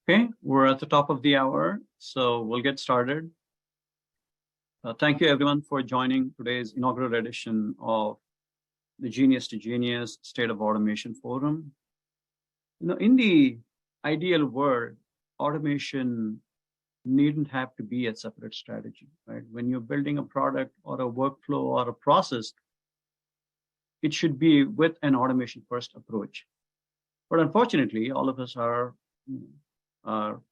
Okay, we're at the top of the hour, so we'll get started. Thank you, everyone, for joining today's inaugural edition of the Genius to Genius State of Automation Forum. In the ideal world, automation needn't have to be a separate strategy, right? When you're building a product or a workflow or a process, it should be with an automation-first approach. But unfortunately, all of us are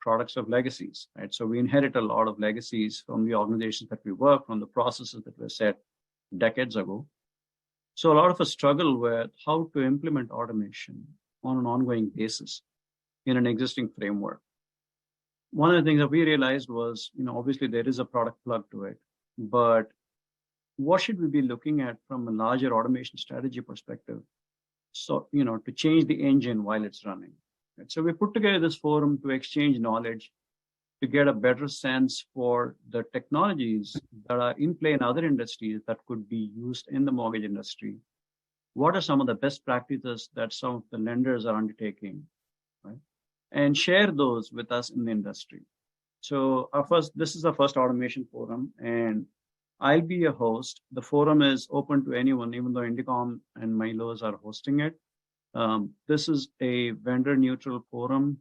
products of legacies, right? So we inherit a lot of legacies from the organizations that we work, from the processes that were set decades ago. So a lot of us struggle with how to implement automation on an ongoing basis in an existing framework. One of the things that we realized was, obviously there is a product plug to it, but what should we be looking at from a larger automation strategy perspective? So, to change the engine while it's running. Right? So we put together this forum to exchange knowledge, to get a better sense for the technologies that are in play in other industries that could be used in the mortgage industry. What are some of the best practices that some of the lenders are undertaking, right? And share those with us in the industry. So this is our first automation forum, and I'll be a host. The forum is open to anyone, even though Indicom and Milos are hosting it. This is a vendor-neutral forum.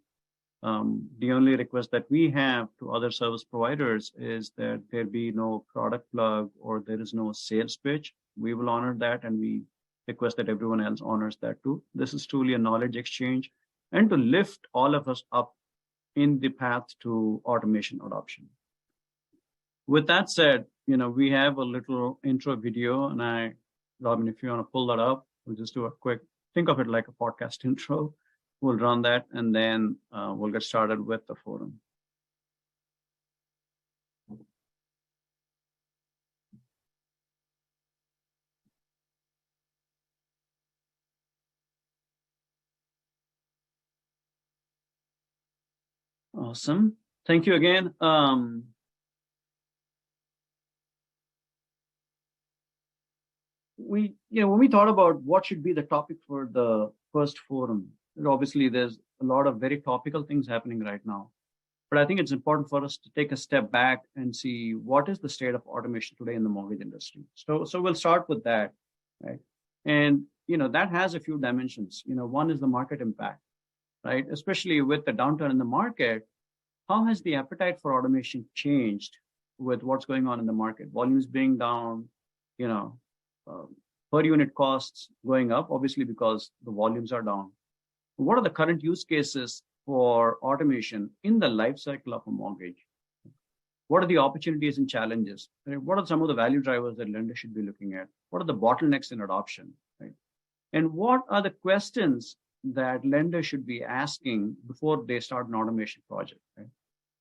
The only request that we have to other service providers is that there be no product plug or there is no sales pitch. We will honor that, and we request that everyone else honors that too. This is truly a knowledge exchange and to lift all of us up in the path to automation adoption. With that said, we have a little intro video, and Robin, if you want to pull that up, we'll just do a quick, think of it like a podcast intro. We'll run that, and then we'll get started with the forum. Awesome. Thank you again. When we thought about what should be the topic for the first forum, obviously there's a lot of very topical things happening right now. But I think it's important for us to take a step back and see what is the state of automation today in the mortgage industry. So we'll start with that, right? And that has a few dimensions. One is the market impact, right? Especially with the downturn in the market, how has the appetite for automation changed with what's going on in the market? Volumes being down, per unit costs going up, obviously because the volumes are down. What are the current use cases for automation in the life cycle of a mortgage? What are the opportunities and challenges? Right? What are some of the value drivers that lenders should be looking at? What are the bottlenecks in adoption? Right? And what are the questions that lenders should be asking before they start an automation project? Right?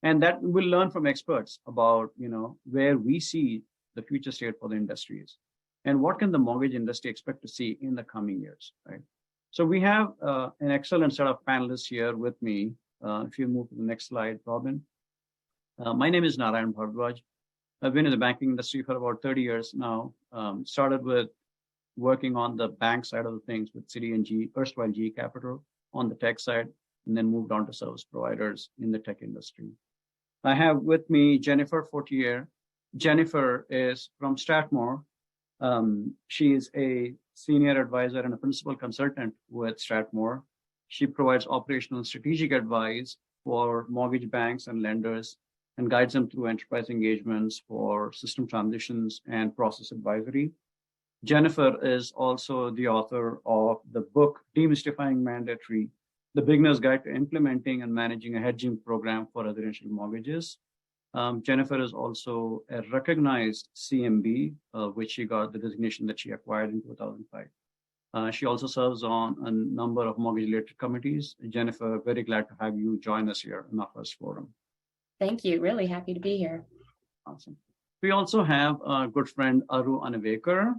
And that we'll learn from experts about where we see the future state for the industries. And what can the mortgage industry expect to see in the coming years, right? So we have an excellent set of panelists here with me. If you move to the next slide, Robin. My name is Narayan Bhardwaj. I've been in the banking industry for about 30 years now. Started with working on the bank side of the things with Citi and erstwhile GE Capital on the tech side, and then moved on to service providers in the tech industry. I have with me Jennifer Fortier. Jennifer is from Strathmore. She is a senior advisor and a principal consultant with Strathmore. She provides operational and strategic advice for mortgage banks and lenders and guides them through enterprise engagements for system transitions and process advisory. Jennifer is also the author of the book, Demystifying Mandatory, The Beginner's Guide to Implementing and Managing a Hedging Program for Residential Mortgages. Jennifer is also a recognized CMB, which she got the designation that she acquired in 2005. She also serves on a number of mortgage-related committees. Jennifer, very glad to have you join us here in our first forum. Thank you. Really happy to be here. Awesome. We also have a good friend, Aru Anavekar.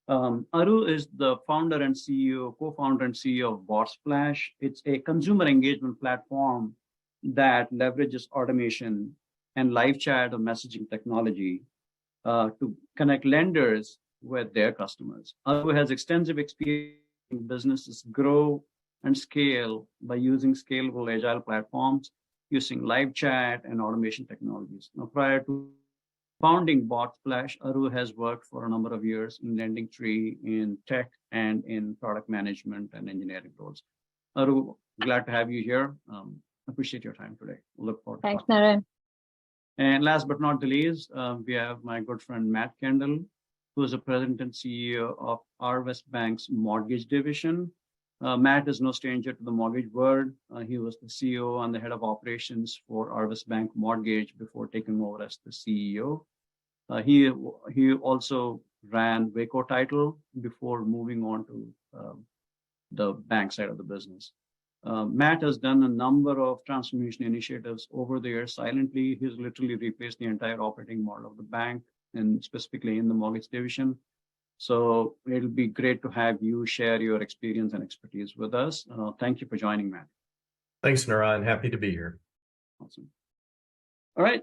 Aru is the founder and CEO, co-founder and CEO of BotSplash. It's a consumer engagement platform that leverages automation and live chat or messaging technology to connect lenders with their customers. Aru has extensive experience in businesses grow and scale by using scalable agile platforms, using live chat and automation technologies. Now, prior to founding BotFlash, Aru has worked for a number of years in LendingTree, in tech, and in product management and engineering roles. Aru, glad to have you here. Appreciate your time today. Look forward to Thanks, talking. Naren. And last but not the least, we have my good friend Matt Kendall, who is the president and CEO of Arvest Bank's mortgage division. Matt is no stranger to the mortgage world. He was the CEO and the head of operations for Arvest Bank Mortgage before taking over as the CEO. He also ran Waco Title before moving on to the bank side of the business. Matt has done a number of transformation initiatives over the years silently. He's literally replaced the entire operating model of the bank, and specifically in the mortgage division. So it'll be great to have you share your experience and expertise with us. Thank you for joining, Matt. Thanks, Naren. Happy to be here. Awesome. All right.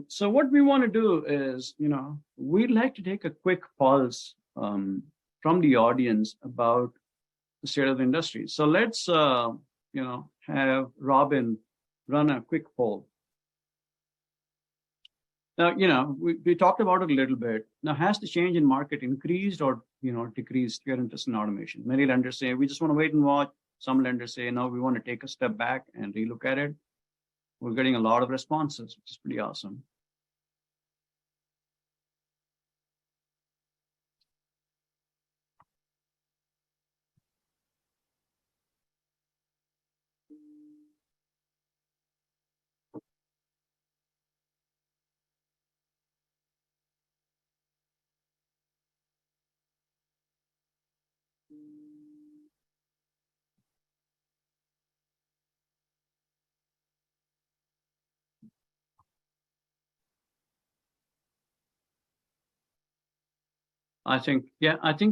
So what we want to do is, we'd like to take a quick pulse from the audience about the state of the industry. So let's, have Robin run a quick poll. Now, we talked about it a little bit. Now, has the change in market increased or, decreased your interest in automation? Many lenders say, we just want to wait and watch. Some lenders say, no, we want to take a step back and relook at it. We're getting a lot of responses, which is pretty awesome. I think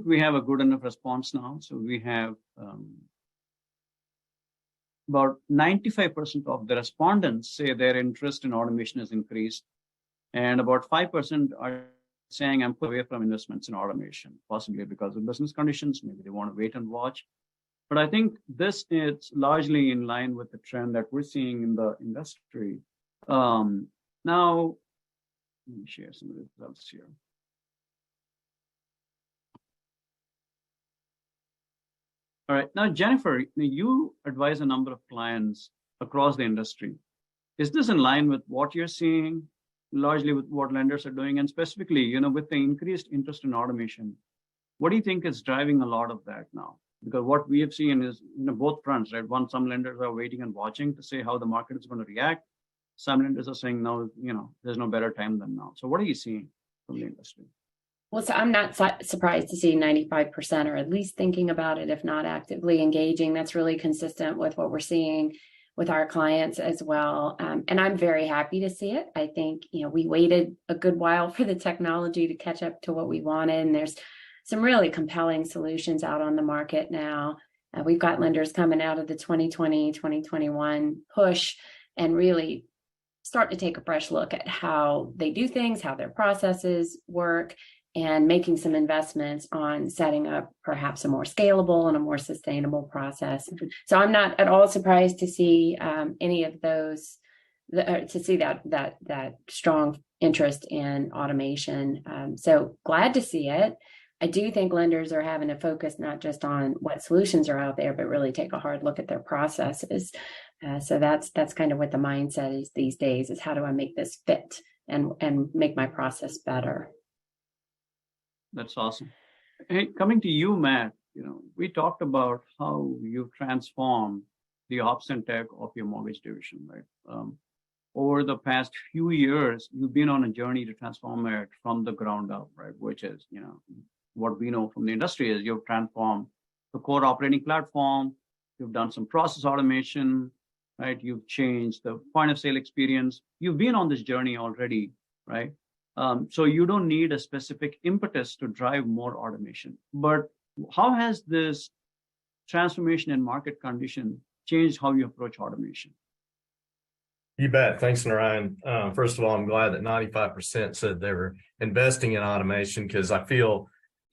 we have a good enough response now. So we have about 95% of the respondents say their interest in automation has increased. And about 5% are saying I'm away from investments in automation, possibly because of business conditions. Maybe they want to wait and watch. But I think this is largely in line with the trend that we're seeing in the industry. Now, let me share some of the results here. All right. Now, Jennifer, you advise a number of clients across the industry. Is this in line with what you're seeing, largely with what lenders are doing? And specifically, with the increased interest in automation, what do you think is driving a lot of that now? Because what we have seen is, both fronts, right? One, some lenders are waiting and watching to see how the market is going to react. Some lenders are saying, no, there's no better time than now. So what are you seeing from the industry? Well, so I'm not surprised to see 95% are at least thinking about it, if not actively engaging. That's really consistent with what we're seeing with our clients as well. And I'm very happy to see it. I think, we waited a good while for the technology to catch up to what we wanted. And there's some really compelling solutions out on the market now. We've got lenders coming out of the 2020, 2021 push and really start to take a fresh look at how they do things, how their processes work, and making some investments on setting up perhaps a more scalable and a more sustainable process. So I'm not at all surprised to see any of those, to see that strong interest in automation. So glad to see it. I do think lenders are having to focus not just on what solutions are out there, but really take a hard look at their processes. So that's kind of what the mindset is these days, is how do I make this fit and make my process better? That's awesome. Hey, coming to you, Matt, we talked about how you've transformed the ops and tech of your mortgage division, right? Over the past few years, you've been on a journey to transform it from the ground up, right? Which is, what we know from the industry is you've transformed the core operating platform. You've done some process automation, right? You've changed the point of sale experience. You've been on this journey already, right? So you don't need a specific impetus to drive more automation. But how has this transformation in market condition changed how you approach automation? You bet. Thanks, Naren. First of all, I'm glad that 95% said they were investing in automation, because I feel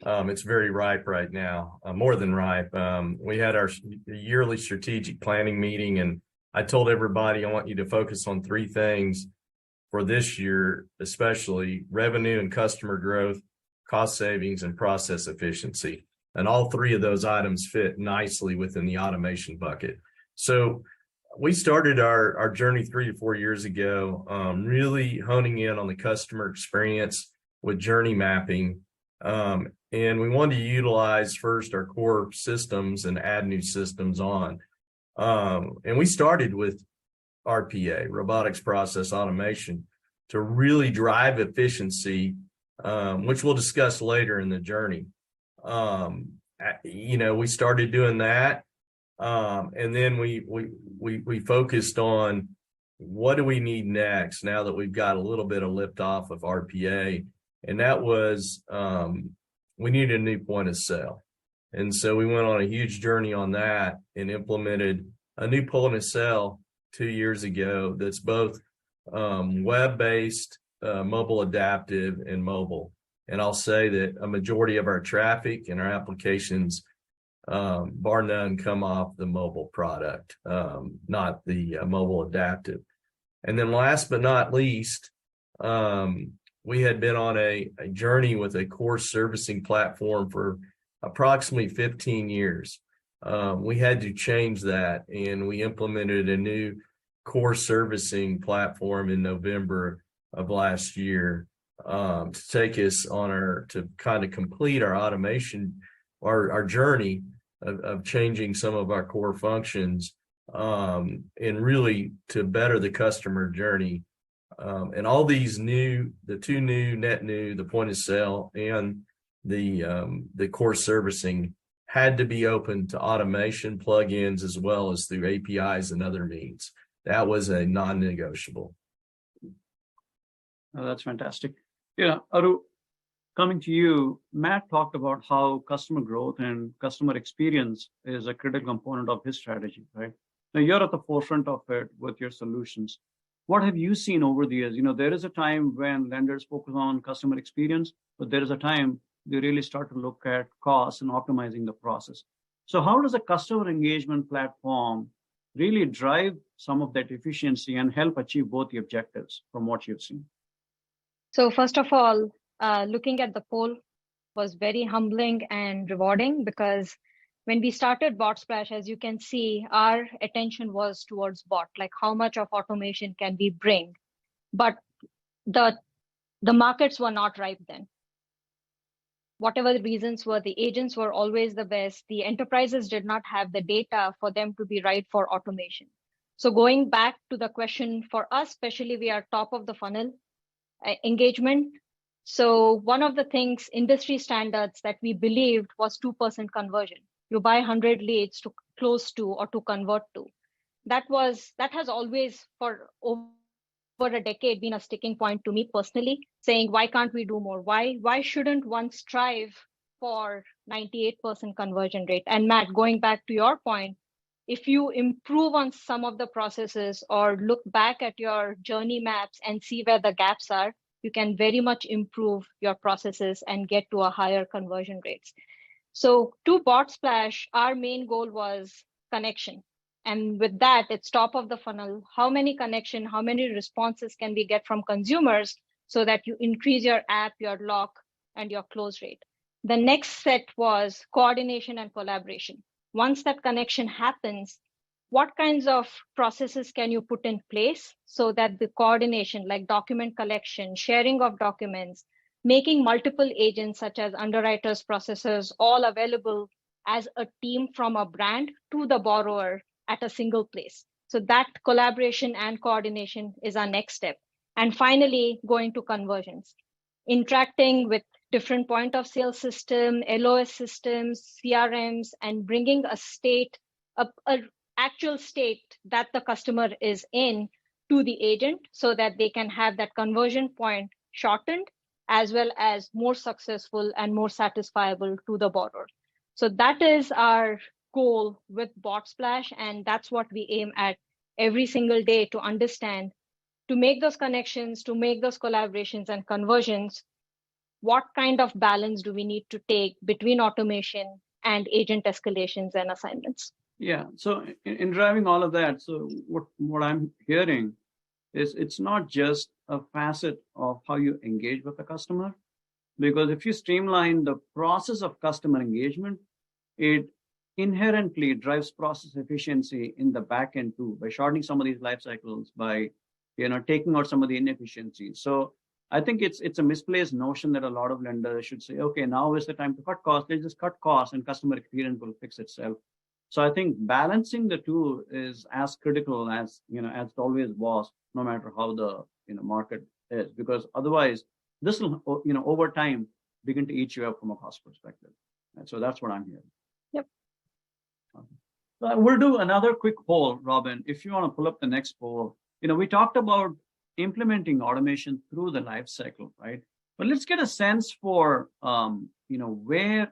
it's very ripe right now, more than ripe. We had our yearly strategic planning meeting, and I told everybody I want you to focus on three things for this year, especially revenue and customer growth, cost savings, and process efficiency. And all three of those items fit nicely within the automation bucket. So we started our journey 3 to 4 years ago, really honing in on the customer experience with journey mapping. And we wanted to utilize first our core systems and add new systems on. And we started with RPA, robotics process automation, to really drive efficiency, which we'll discuss later in the journey. We started doing that. And then we focused on what do we need next now that we've got a little bit of lift off of RPA. And that was, we needed a new point of sale. And so we went on a huge journey on that and implemented a new point of sale 2 years ago that's both web-based, mobile adaptive, and mobile. And I'll say that a majority of our traffic and our applications, bar none, come off the mobile product, not the mobile adaptive. And then last but not least, we had been on a journey with a core servicing platform for approximately 15 years. We had to change that, and we implemented a new core servicing platform in November of last year to take us on to kind of complete our automation, our journey of changing some of our core functions, and really to better the customer journey. And all these the two new, net new, the point of sale and the core servicing had to be open to automation plugins as well as through APIs and other means. That was a non-negotiable. Oh, that's fantastic. Aru, coming to you, Matt talked about how customer growth and customer experience is a critical component of his strategy, right? Now you're at the forefront of it with your solutions. What have you seen over the years? There is a time when lenders focus on customer experience, but there is a time they really start to look at costs and optimizing the process. So how does a customer engagement platform really drive some of that efficiency and help achieve both the objectives from what you've seen? So first of all, looking at the poll was very humbling and rewarding, because when we started Bot Splash, as you can see, our attention was towards bot, like how much of automation can we bring? But the markets were not ripe then. Whatever the reasons were, the agents were always the best. The enterprises did not have the data for them to be right for automation. So going back to the question for us, especially we are top of the funnel engagement. So one of the things, industry standards that we believed was 2% conversion. You buy 100 leads to close to or to convert to. That has always for over a decade been a sticking point to me personally, saying, why can't we do more? Why shouldn't one strive for 98% conversion rate? And Matt, going back to your point, if you improve on some of the processes or look back at your journey maps and see where the gaps are, you can very much improve your processes and get to a higher conversion rates. So to Bot Splash, our main goal was connection. And with that, it's top of the funnel. How many connection, how many responses can we get from consumers so that you increase your app, your lock, and your close rate? The next set was coordination and collaboration. Once that connection happens, what kinds of processes can you put in place so that the coordination, like document collection, sharing of documents, making multiple agents such as underwriters, processors, all available as a team from a brand to the borrower at a single place. So that collaboration and coordination is our next step. And finally, going to conversions, interacting with different point of sale system, LOS systems, CRMs, and bringing a state, a actual state that the customer is in to the agent so that they can have that conversion point shortened, as well as more successful and more satisfiable to the borrower. So that is our goal with Bot Splash, and that's what we aim at every single day, to understand, to make those connections, to make those collaborations and conversions. What kind of balance do we need to take between automation and agent escalations and assignments? Yeah. So in driving all of that, so what I'm hearing is it's not just a facet of how you engage with the customer, because if you streamline the process of customer engagement, it inherently drives process efficiency in the back end too, by shortening some of these life cycles, by taking out some of the inefficiencies. So I think it's a misplaced notion that a lot of lenders should say, okay, now is the time to cut costs. Let's just cut costs and customer experience will fix itself. So I think balancing the two is as critical as as it always was, no matter how the market is, because otherwise this will over time begin to eat you up from a cost perspective. And so that's what I'm hearing. Yep. So we'll do another quick poll, Robin. If you want to pull up the next poll, we talked about implementing automation through the life cycle, right? But let's get a sense for where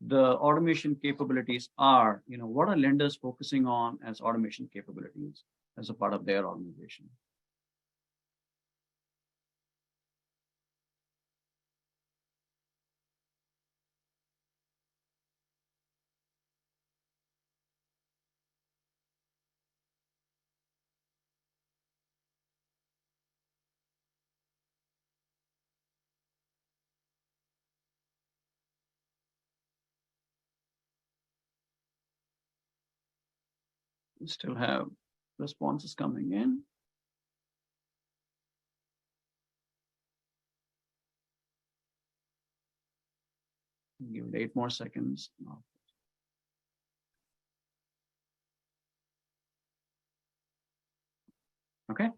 the automation capabilities are. What are lenders focusing on as automation capabilities as a part of their organization? We still have responses coming in. Give it 8 more seconds. Okay,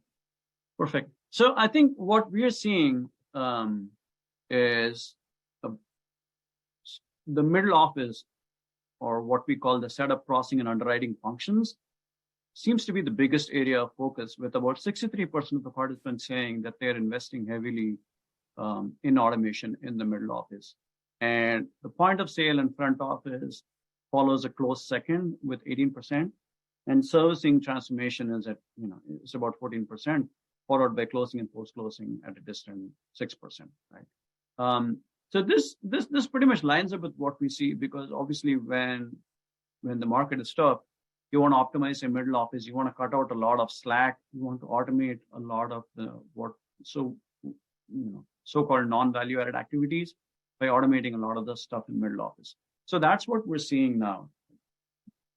perfect. So I think what we're seeing is the middle office, or what we call the setup, processing, and underwriting functions, seems to be the biggest area of focus, with about 63% of the participants saying that they're investing heavily in automation in the middle office. And the point of sale and front office follows a close second with 18%. And servicing transformation is at, it's about 14%, followed by closing and post-closing at a distant 6%, right? So this pretty much lines up with what we see, because obviously when the market is tough, you want to optimize your middle office, you want to cut out a lot of slack, you want to automate a lot of the so-called non-value added activities by automating a lot of the stuff in middle office. So that's what we're seeing now.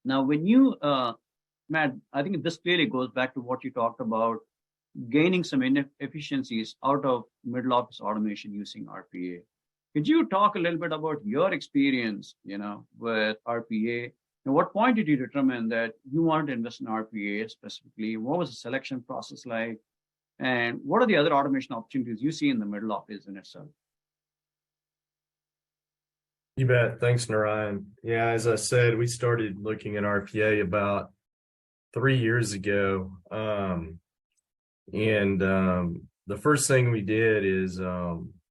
Now, when you, Matt, I think this clearly goes back to what you talked about, gaining some inefficiencies out of middle office automation using RPA. Could you talk a little bit about your experience, with RPA? At what point did you determine that you wanted to invest in RPA specifically? What was the selection process like? And what are the other automation opportunities you see in the middle office in itself? You bet. Thanks, Narayan. Yeah, as I said, we started looking at RPA about 3 years ago. The first thing we did is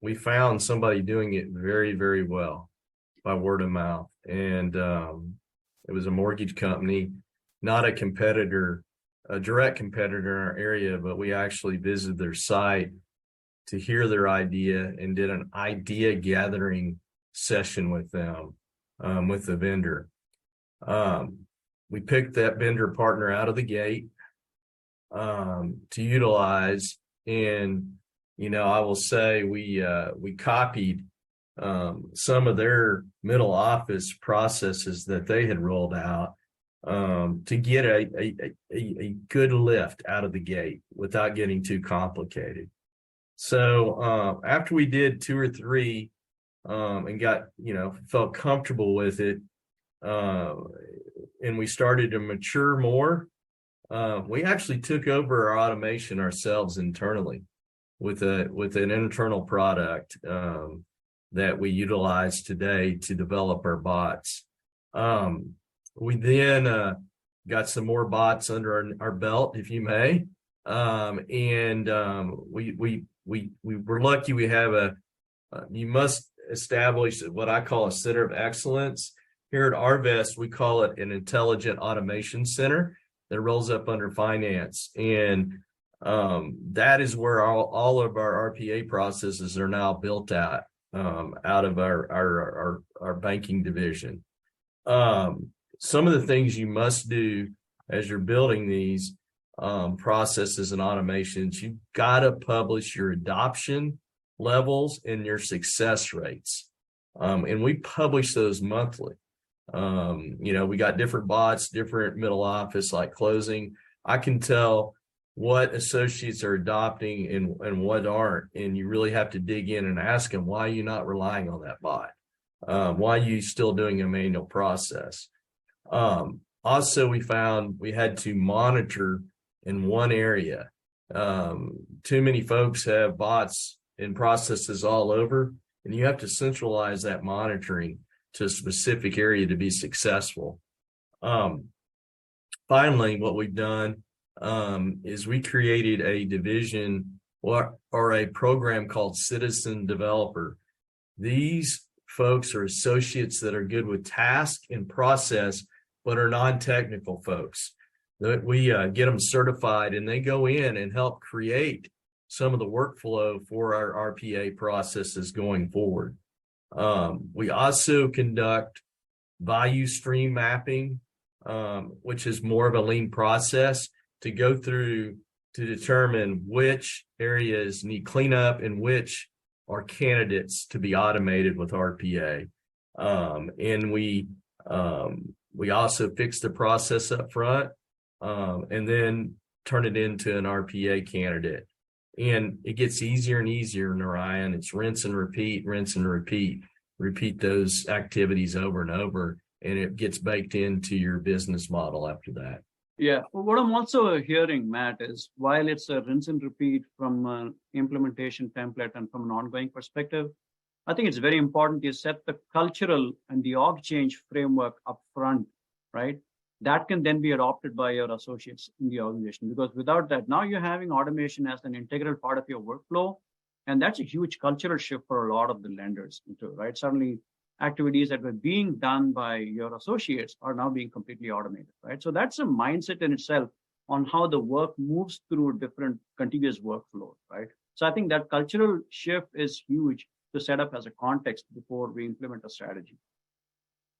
we found somebody doing it very, very well by word of mouth. And it was a mortgage company, not a competitor, a direct competitor in our area, but we actually visited their site to hear their idea and did an idea gathering session with them, with the vendor. We picked that vendor partner out of the gate to utilize, and I will say we copied some of their middle office processes that they had rolled out to get a good lift out of the gate without getting too complicated. So after we did 2 or 3 and got felt comfortable with it, and we started to mature more, we actually took over our automation ourselves internally with an internal product that we utilize today to develop our bots. We then got some more bots under our belt, if you may, and we were lucky. We have you must establish what I call a center of excellence. Here at Arvest, we call it an intelligent automation center that rolls up under finance, and that is where all of our RPA processes are now built out of our banking division. some of the things you must do as you're building these processes and automations, you've got to publish your adoption levels and your success rates. And we publish those monthly. We got different bots, different middle office like closing. I can tell what associates are adopting and what aren't. And you really have to dig in and ask them, why are you not relying on that bot? Why are you still doing a manual process? Also, we found we had to monitor in one area. Too many folks have bots and processes all over, and you have to centralize that monitoring to a specific area to be successful. Finally, what we've done is we created a division or a program called Citizen Developer. These folks are associates that are good with task and process, but are non-technical folks. We get them certified, and they go in and help create some of the workflow for our RPA processes going forward. We also conduct value stream mapping, which is more of a lean process to go through to determine which areas need cleanup and which are candidates to be automated with RPA. And we also fix the process up front and then turn it into an RPA candidate. And it gets easier and easier, Narayan. It's rinse and repeat, repeat those activities over and over, and it gets baked into your business model after that. Yeah. Well, what I'm also hearing, Matt, is while it's a rinse and repeat from an implementation template and from an ongoing perspective, I think it's very important you set the cultural and the org change framework up front, right? That can then be adopted by your associates in the organization, because without that, now you're having automation as an integral part of your workflow. And that's a huge cultural shift for a lot of the lenders, right? Suddenly, activities that were being done by your associates are now being completely automated, right? So that's a mindset in itself on how the work moves through different contiguous workflows, right? So I think that cultural shift is huge to set up as a context before we implement a strategy.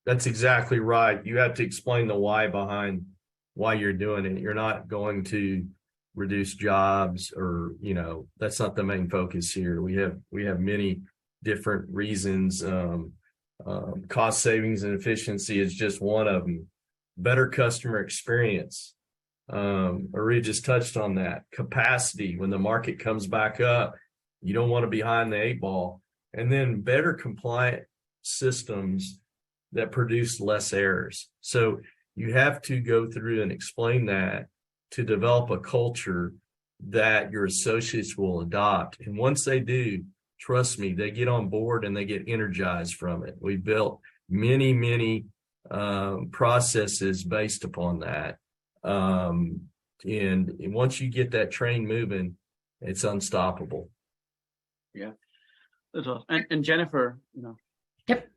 That's exactly right. You have to explain the why behind why you're doing it. You're not going to reduce jobs or, that's not the main focus here. We have many different reasons. Cost savings and efficiency is just one of them. Better customer experience. Maria just touched on that. Capacity, when the market comes back up, you don't want to be behind the 8 ball. And then better compliant systems that produce less errors. So you have to go through and explain that to develop a culture that your associates will adopt. And once they do, trust me, they get on board and they get energized from it. We built many processes based upon that. And once you get that train moving, it's unstoppable. Yeah. And Jennifer, Yep.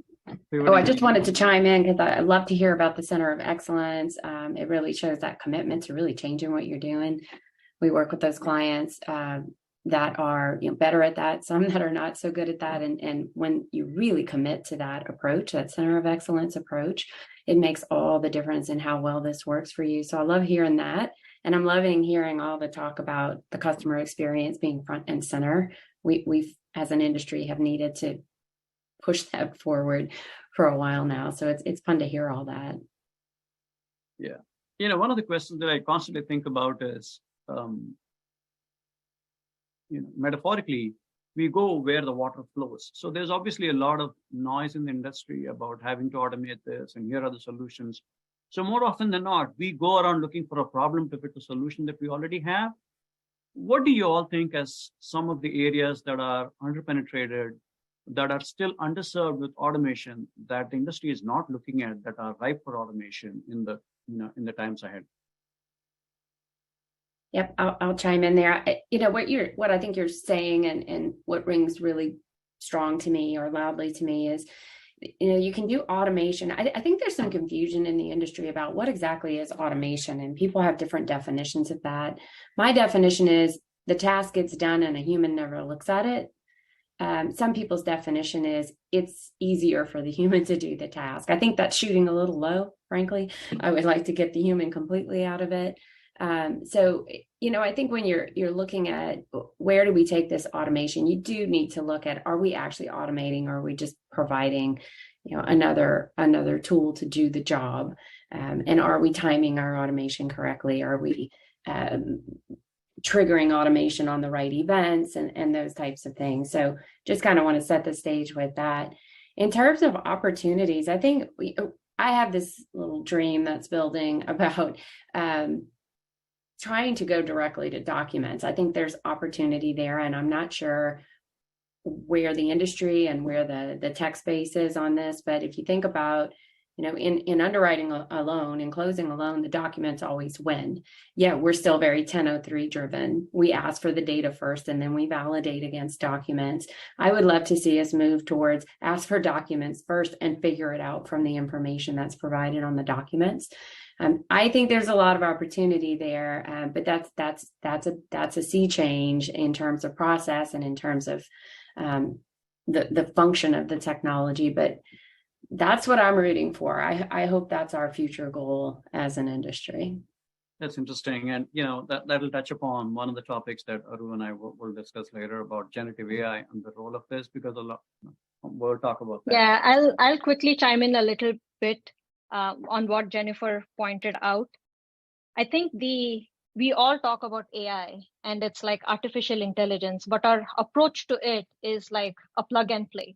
Oh, I just wanted to chime in because I love to hear about the Center of Excellence. It really shows that commitment to really changing what you're doing. We work with those clients that are better at that, some that are not so good at that. And when you really commit to that approach, that Center of Excellence approach, it makes all the difference in how well this works for you. So I love hearing that. And I'm loving hearing all the talk about the customer experience being front and center. We've, as an industry, have needed to push that forward for a while now. So it's fun to hear all that. Yeah. One of the questions that I constantly think about is, metaphorically, we go where the water flows. So there's obviously a lot of noise in the industry about having to automate this, and here are the solutions. So more often than not, we go around looking for a problem to fit the solution that we already have. What do you all think as some of the areas that are underpenetrated, that are still underserved with automation, that the industry is not looking at, that are ripe for automation in the times ahead? Yep, I'll chime in there. What I think you're saying, and what rings really strong to me or loudly to me is, you can do automation. I think there's some confusion in the industry about what exactly is automation, and people have different definitions of that. My definition is the task gets done and a human never looks at it. some people's definition is it's easier for the human to do the task. I think that's shooting a little low, frankly. I would like to get the human completely out of it. So, I think when you're looking at where do we take this automation, you do need to look at, are we actually automating, or are we just providing, another tool to do the job? And are we timing our automation correctly? Are we triggering automation on the right events and those types of things? So just kind of want to set the stage with that. In terms of opportunities, I think I have this little dream that's building about trying to go directly to documents. I think there's opportunity there, and I'm not sure where the industry and where the tech space is on this. But if you think about, in underwriting a loan, in closing a loan, the documents always win. Yeah, we're still very 1003 driven. We ask for the data first, and then we validate against documents. I would love to see us move towards ask for documents first and figure it out from the information that's provided on the documents. I think there's a lot of opportunity there, but that's a sea change in terms of process and in terms of the function of the technology. But that's what I'm rooting for. I hope that's our future goal as an industry. That's interesting. And, that will touch upon one of the topics that Aru and I will discuss later about generative AI and the role of this, because we'll talk about that. Yeah, I'll quickly chime in a little bit on what Jennifer pointed out. I think we all talk about AI and it's like artificial intelligence, but our approach to it is like a plug and play.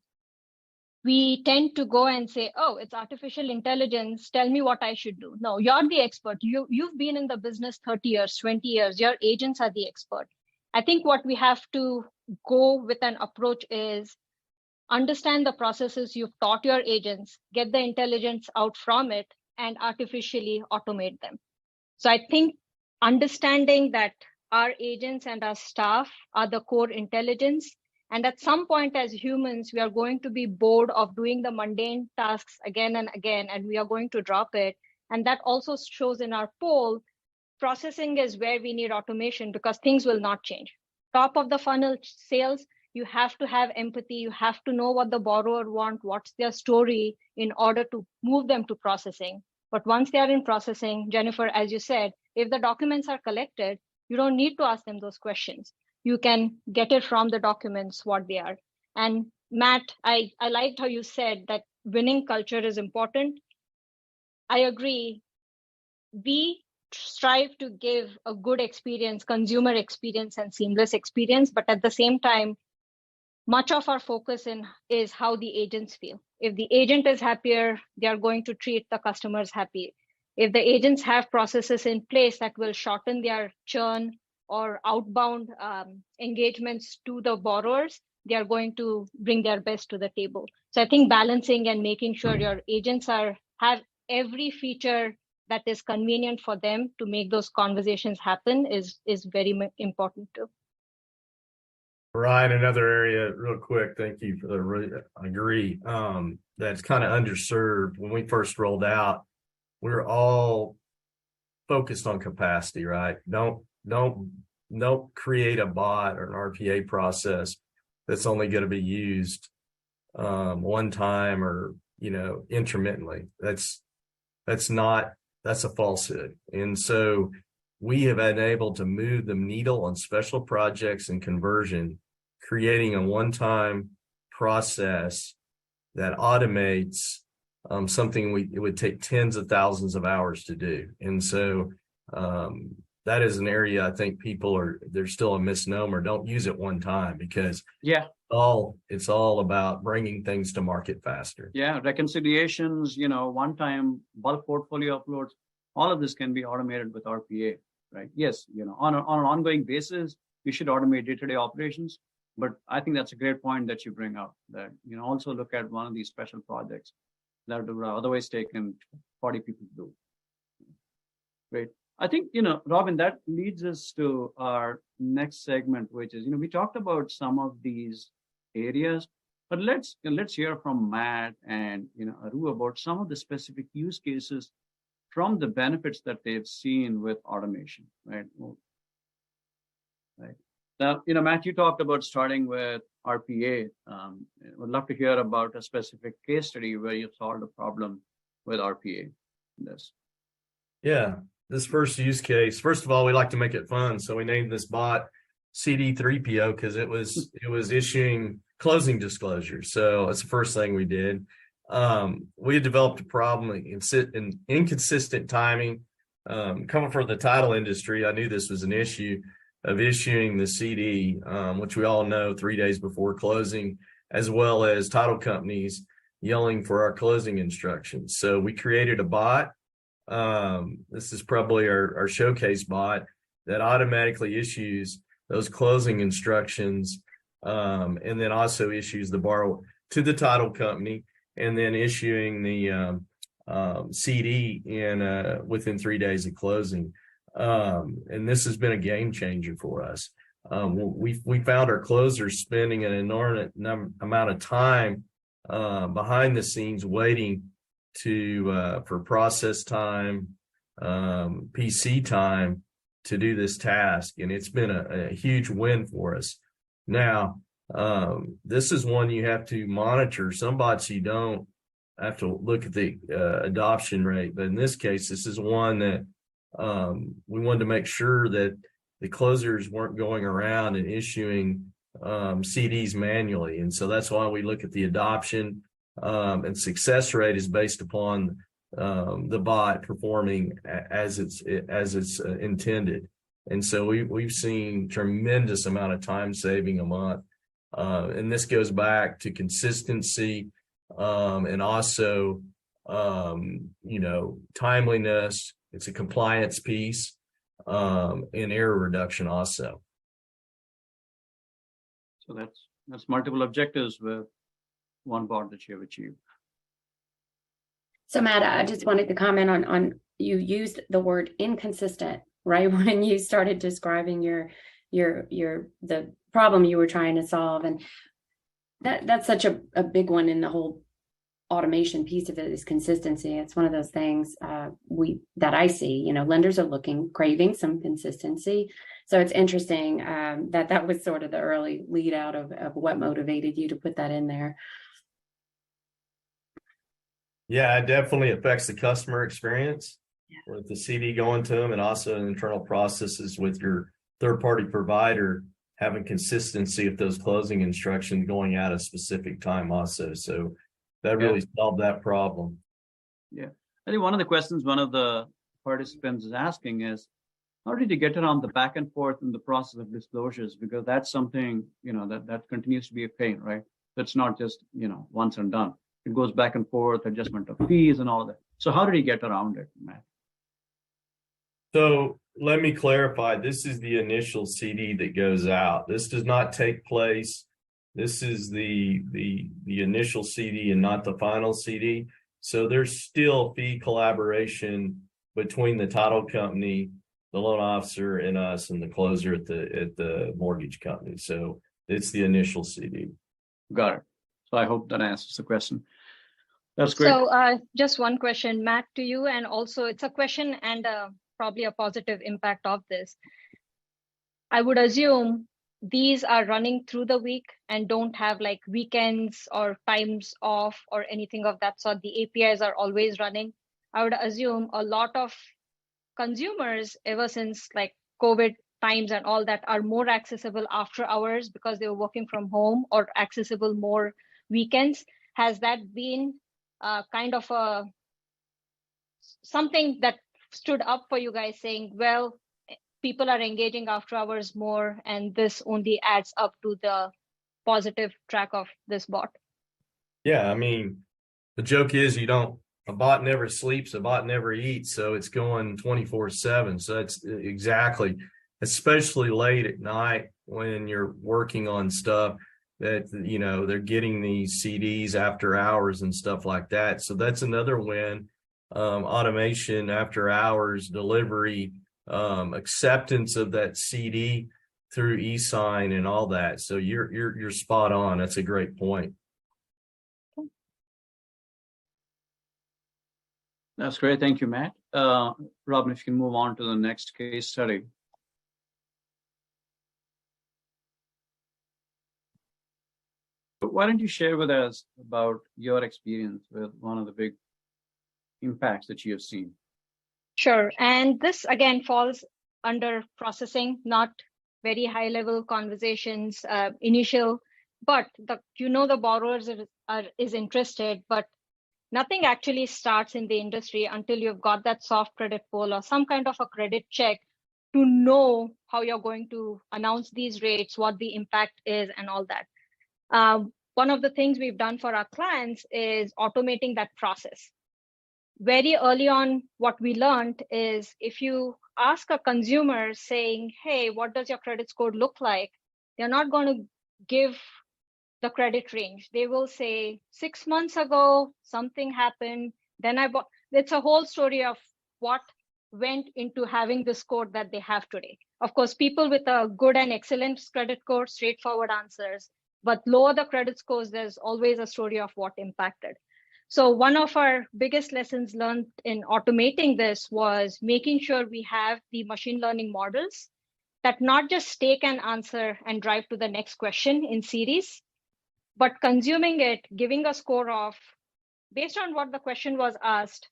We tend to go and say, oh, it's artificial intelligence, tell me what I should do. No, you're the expert. You've been in the business 30 years, 20 years. Your agents are the expert. I think what we have to go with an approach is understand the processes you've taught your agents, get the intelligence out from it, and artificially automate them. So I think understanding that our agents and our staff are the core intelligence, and at some point as humans, we are going to be bored of doing the mundane tasks again and again, and we are going to drop it. And that also shows in our poll, processing is where we need automation because things will not change. Top of the funnel sales, you have to have empathy. You have to know what the borrower wants, what's their story in order to move them to processing. But once they are in processing, Jennifer, as you said, if the documents are collected, you don't need to ask them those questions. You can get it from the documents, what they are. And Matt, I liked how you said that winning culture is important. I agree. We strive to give a good experience, consumer experience and seamless experience, but at the same time, much of our focus is how the agents feel. If the agent is happier, they are going to treat the customers happy. If the agents have processes in place that will shorten their churn or outbound engagements to the borrowers, they are going to bring their best to the table. So I think balancing and making sure your agents have every feature that is convenient for them to make those conversations happen is very important too. Ryan, another area real quick. Thank you for the I agree. That's kind of underserved. When we first rolled out, we were all focused on capacity, right? Don't create a bot or an RPA process that's only going to be used one time or intermittently. That's a falsehood. And so we have been able to move the needle on special projects and conversion, creating a one-time process that automates something it would take tens of thousands of hours to do. And so that is an area I think there's still a misnomer. Don't use it one time because it's all about bringing things to market faster. Yeah, reconciliations, one-time bulk portfolio uploads, all of this can be automated with RPA, right? Yes, on an ongoing basis, we should automate day-to-day operations. But I think that's a great point that you bring up, that also look at one of these special projects that would otherwise taken 40 people to do. Great. I think, Robin, that leads us to our next segment, which is, we talked about some of these areas, but let's hear from Matt and, Aru about some of the specific use cases from the benefits that they've seen with automation, right? Right. Now, Matt, you talked about starting with RPA. Would love to hear about a specific case study where you solved a problem with RPA in this. Yeah, this first use case, first of all, we like to make it fun. So we named this bot CD3PO because it was issuing closing disclosures. So that's the first thing we did. We had developed a problem in inconsistent timing. Coming from the title industry, I knew this was an issue of issuing the CD, which we all know 3 days before closing, as well as title companies yelling for our closing instructions. So we created a bot. This is probably our showcase bot that automatically issues those closing instructions, and then also issues the borrower to the title company, and then issuing the CD within 3 days of closing. And this has been a game changer for us. We found our closers spending an inordinate amount of time behind the scenes waiting for process time, PC time to do this task, and it's been a huge win for us. Now, this is one you have to monitor. Some bots you don't have to look at the adoption rate, but in this case, this is one that we wanted to make sure that the closers weren't going around and issuing CDs manually, and so that's why we look at the adoption. And success rate is based upon the bot performing as it's intended. And so we've seen tremendous amount of time saving a month. And this goes back to consistency, and also, timeliness. It's a compliance piece, and error reduction also. So that's multiple objectives with one bot that you have achieved. So Matt, I just wanted to comment on you used the word inconsistent, right? When you started describing the problem you were trying to solve. And that's such a big one in the whole automation piece of it is consistency. It's one of those things that I see, lenders are craving some consistency. So it's interesting that was sort of the early lead out of what motivated you to put that in there. Yeah, it definitely affects the customer experience with the CD going to them, and also internal processes with your third-party provider having consistency of those closing instructions going out a specific time also. So that really solved that problem. Yeah. I think one of the questions one of the participants is asking is, how did you get around the back and forth in the process of disclosures? Because that's something, that continues to be a pain, right? That's not just, once and done. It goes back and forth, adjustment of fees and all that. So how did he get around it, Matt? So let me clarify. This is the initial CD that goes out. This does not take place. This is the initial CD and not the final CD. So there's still fee collaboration between the title company, the loan officer, and us, and the closer at the mortgage company. So it's the initial CD. Got it. So I hope that answers the question. That's great. So just one question, Matt, to you, and also it's a question and probably a positive impact of this. I would assume these are running through the week and don't have like weekends or times off or anything of that sort. The APIs are always running. I would assume a lot of consumers, ever since like COVID times and all that, are more accessible after hours because they were working from home, or accessible more weekends. Has that been kind of something that stood up for you guys, saying, well, people are engaging after hours more, and this only adds up to the positive track of this bot? Yeah, I mean, the joke is a bot never sleeps, a bot never eats, so it's going 24/7. So that's exactly, especially late at night when you're working on stuff that, they're getting these CDs after hours and stuff like that. So that's another win. Automation after hours delivery, acceptance of that CD through e-sign and all that. So you're spot on. That's a great point. That's great. Thank you, Matt. Robin, if you can move on to the next case study. why don't you share with us about your experience with one of the big impacts that you have seen? Sure. And this again falls under processing, not very high level conversations, initial, but the borrowers is interested, but nothing actually starts in the industry until you've got that soft credit pull or some kind of a credit check to know how you're going to announce these rates, what the impact is, and all that. One of the things we've done for our clients is automating that process. Very early on, what we learned is if you ask a consumer saying, hey, what does your credit score look like? They're not going to give the credit range. They will say 6 months ago, something happened. Then I bought. It's a whole story of what went into having the score that they have today. Of course, people with a good and excellent credit score, straightforward answers, but lower the credit scores, there's always a story of what impacted. So one of our biggest lessons learned in automating this was making sure we have the machine learning models that not just take an answer and drive to the next question in series, but consuming it, giving a score of, based on what the question was asked,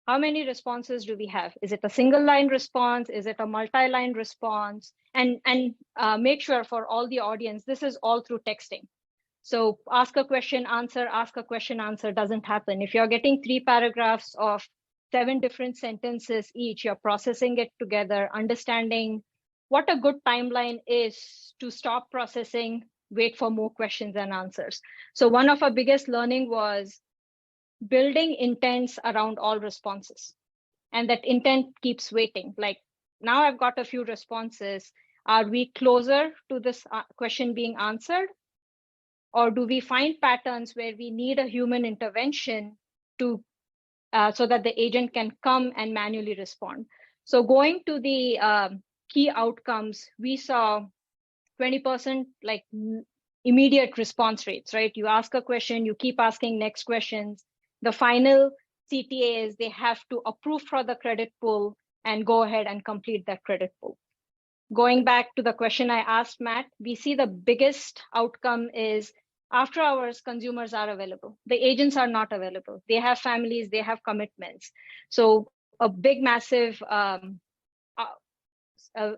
how many responses do we have? Is it a single line response? Is it a multi-line response? And make sure for all the audience, this is all through texting. So ask a question, answer doesn't happen. If you're getting 3 paragraphs of 7 different sentences each, you're processing it together, understanding what a good timeline is to stop processing, wait for more questions and answers. So one of our biggest learning was building intents around all responses. And that intent keeps waiting. Like now I've got a few responses. Are we closer to this question being answered? Or do we find patterns where we need a human intervention to so that the agent can come and manually respond? So going to the key outcomes, we saw 20% like immediate response rates, right? You ask a question, you keep asking next questions. The final CTA is they have to approve for the credit pull and go ahead and complete that credit pull. Going back to the question I asked Matt, we see the biggest outcome is after hours, consumers are available. The agents are not available. They have families, they have commitments. So a big, massive,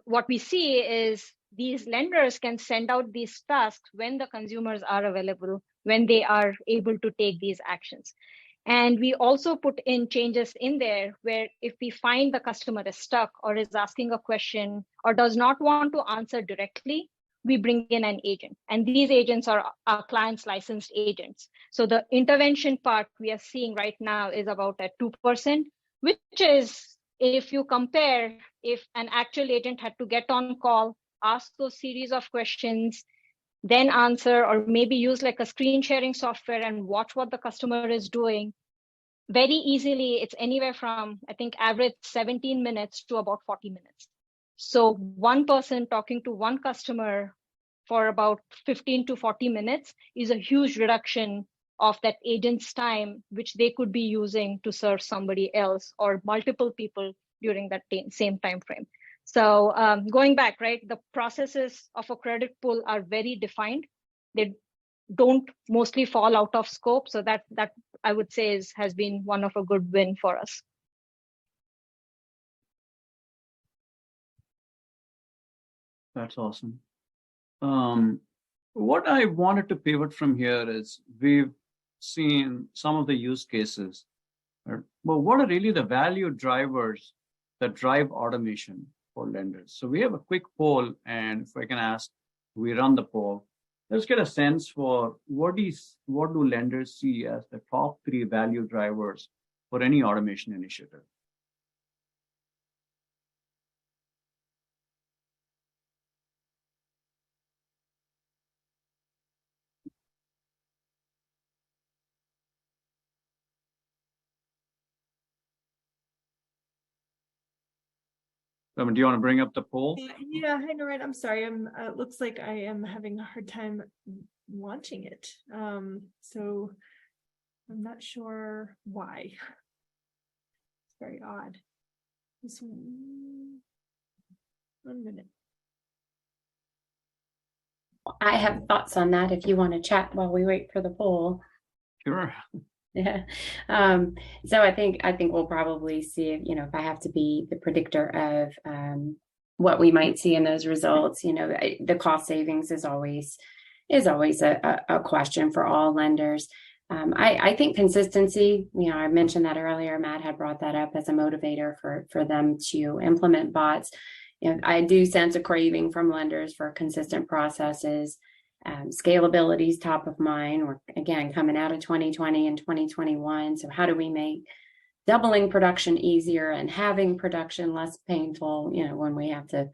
what we see is these lenders can send out these tasks when the consumers are available, when they are able to take these actions. And we also put in changes in there where if we find the customer is stuck or is asking a question or does not want to answer directly, we bring in an agent. And these agents are our clients' licensed agents. So the intervention part we are seeing right now is about at 2%, which is, if you compare, if an actual agent had to get on call, ask those series of questions, then answer, or maybe use like a screen sharing software and watch what the customer is doing, very easily, it's anywhere from, I think, average 17 minutes to about 40 minutes. So one person talking to one customer for about 15 to 40 minutes is a huge reduction of that agent's time, which they could be using to serve somebody else or multiple people during that same time frame. So going back, right, the processes of a credit pull are very defined. They don't mostly fall out of scope. So that I would say has been one of a good win for us. That's awesome. What I wanted to pivot from here is we've seen some of the use cases, but what are really the value drivers that drive automation for lenders? So we have a quick poll, and if I can ask, we run the poll. Let's get a sense for what do lenders see as the top 3 value drivers for any automation initiative? Do you want to bring up the poll? Yeah, hi, Noreen. I'm sorry. It looks like I am having a hard time launching it. So I'm not sure why. It's very odd. Just 1 minute. I have thoughts on that if you want to chat while we wait for the poll. Sure. Yeah. So I think we'll probably see if, if I have to be the predictor of what we might see in those results, the cost savings is always a question for all lenders. I think consistency, I mentioned that earlier. Matt had brought that up as a motivator for them to implement bots. I do sense a craving from lenders for consistent processes. Scalability is top of mind. We're again coming out of 2020 and 2021. So how do we make doubling production easier and having production less painful? When we have to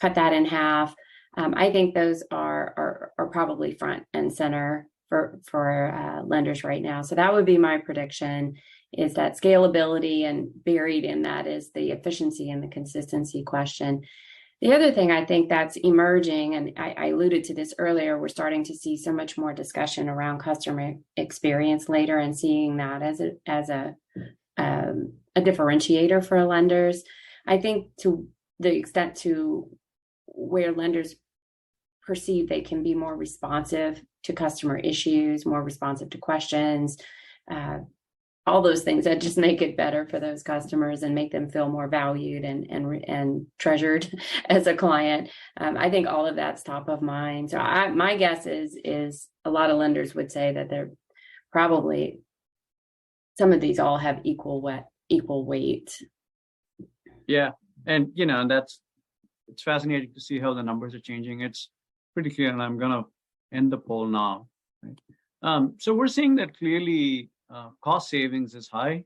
cut that in half. I think those are probably front and center for lenders right now. So that would be my prediction, is that scalability, and buried in that is the efficiency and the consistency question. The other thing I think that's emerging, and I alluded to this earlier, we're starting to see so much more discussion around customer experience later, and seeing that as a differentiator for lenders. I think to the extent to where lenders perceive they can be more responsive to customer issues, more responsive to questions, all those things that just make it better for those customers and make them feel more valued and treasured as a client. I think all of that's top of mind. So my guess is a lot of lenders would say that they're probably, some of these all have equal weight. Yeah, and it's fascinating to see how the numbers are changing. It's pretty clear, and I'm gonna end the poll now. Right? So we're seeing that clearly. Cost savings is high.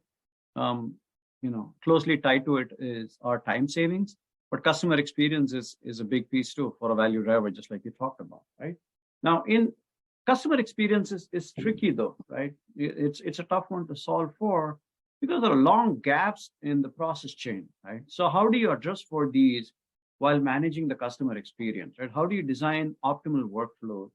Closely tied to it is our time savings, but customer experience is a big piece too for a value driver, just like you talked about, right? Now, in customer experience is tricky though, right? It's a tough one to solve for because there are long gaps in the process chain, right? So how do you adjust for these while managing the customer experience, right? How do you design optimal workflow?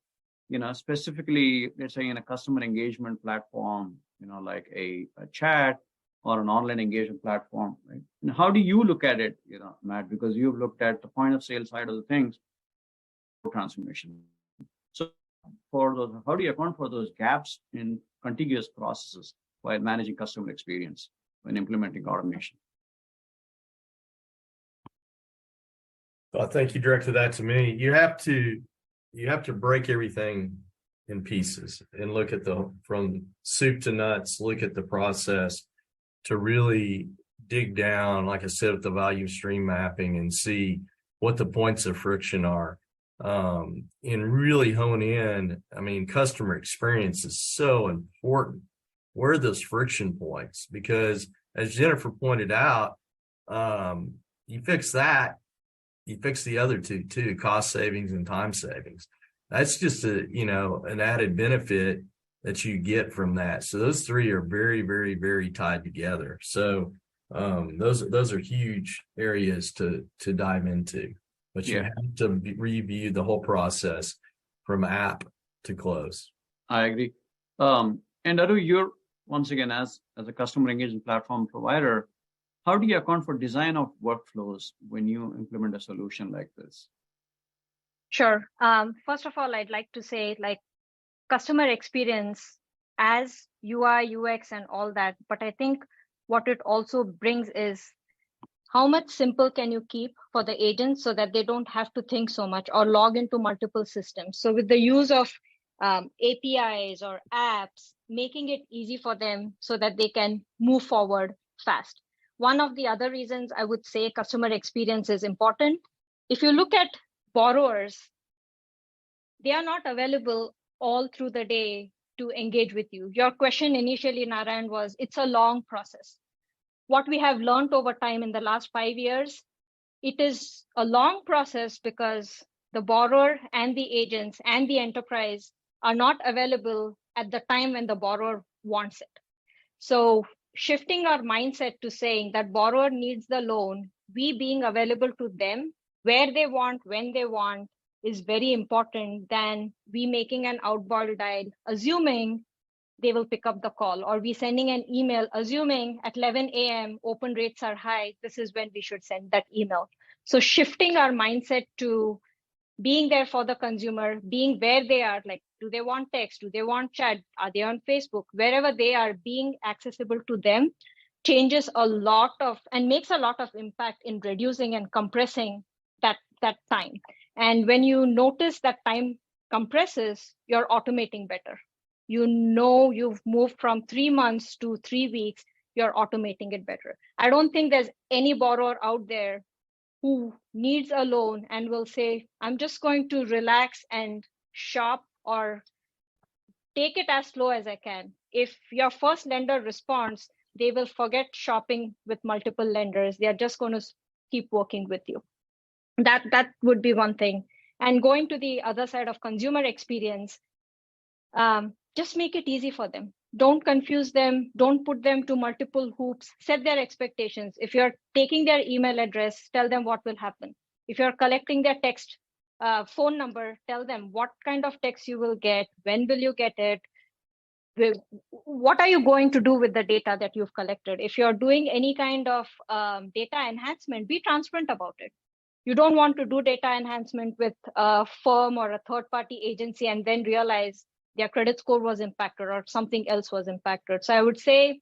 Specifically, let's say in a customer engagement platform, like a chat or an online engagement platform, right? And how do you look at it, Matt, because you've looked at the point of sale side of the things, transformation. So how do you account for those gaps in contiguous processes while managing customer experience when implementing automation? I think you directed that to me. You have to break everything in pieces and look at from soup to nuts, look at the process to really dig down, like I said, with the value stream mapping, and see what the points of friction are. And really hone in. I mean, customer experience is so important. Where are those friction points? Because as Jennifer pointed out, you fix that, you fix the other two too, cost savings and time savings. That's just an added benefit that you get from that. So those three are very, very, very tied together. So those are huge areas to dive into. But you have to review the whole process from app to close. I agree. And Aru, you're once again as a customer engagement platform provider, how do you account for design of workflows when you implement a solution like this? Sure. First of all, I'd like to say, customer experience as UI, UX, and all that. But I think what it also brings is how much simple can you keep for the agents so that they don't have to think so much or log into multiple systems. So with the use of APIs or apps, making it easy for them so that they can move forward fast. One of the other reasons I would say customer experience is important. If you look at borrowers, they are not available all through the day to engage with you. Your question initially, Narayan, was it's a long process. What we have learned over time in the last 5 years, it is a long process because the borrower and the agents and the enterprise are not available at the time when the borrower wants it. So shifting our mindset to saying that borrower needs the loan, we being available to them where they want, when they want, is very important than we making an outbound dial, assuming they will pick up the call, or we sending an email, assuming at 11 a.m. open rates are high, this is when we should send that email. So shifting our mindset to being there for the consumer, being where they are, like, do they want text? Do they want chat? Are they on Facebook? Wherever they are, being accessible to them changes a lot of and makes a lot of impact in reducing and compressing that time. And when you notice that time compresses, you're automating better. You know you've moved from 3 months to 3 weeks, you're automating it better. I don't think there's any borrower out there who needs a loan and will say, I'm just going to relax and shop or take it as slow as I can. If your first lender responds, they will forget shopping with multiple lenders. They are just going to keep working with you. That would be one thing. And going to the other side of consumer experience, just make it easy for them. Don't confuse them. Don't put them to multiple hoops. Set their expectations. If you're taking their email address, tell them what will happen. If you're collecting their text phone number, tell them what kind of text you will get, when will you get it, what are you going to do with the data that you've collected. If you're doing any kind of data enhancement, be transparent about it. You don't want to do data enhancement with a firm or a third-party agency and then realize their credit score was impacted or something else was impacted. So I would say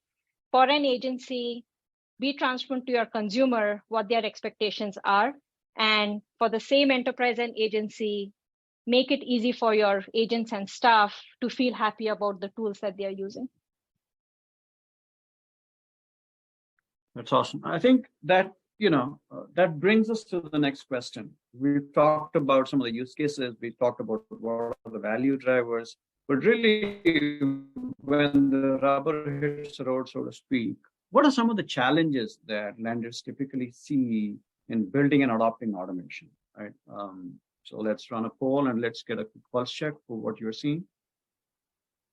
for an agency, be transparent to your consumer what their expectations are. And for the same enterprise and agency, make it easy for your agents and staff to feel happy about the tools that they're using. That's awesome. I think that, that brings us to the next question. We've talked about some of the use cases. We talked about what are the value drivers, but really when the rubber hits the road, so to speak, what are some of the challenges that lenders typically see in building and adopting automation, right? So let's run a poll and let's get a quick pulse check for what you're seeing.